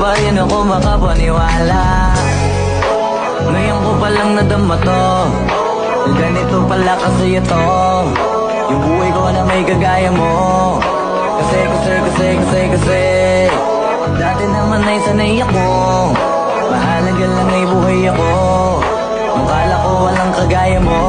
pa rin ako makapaniwala. Ngayon ko palang nadama to, ganito pala kasi ito, yung buhay ko na may kagaya mo. Kasi dati naman ay sanay ako, mahalaga lang ay buhay ako. Nung kala ko walang kagaya mo,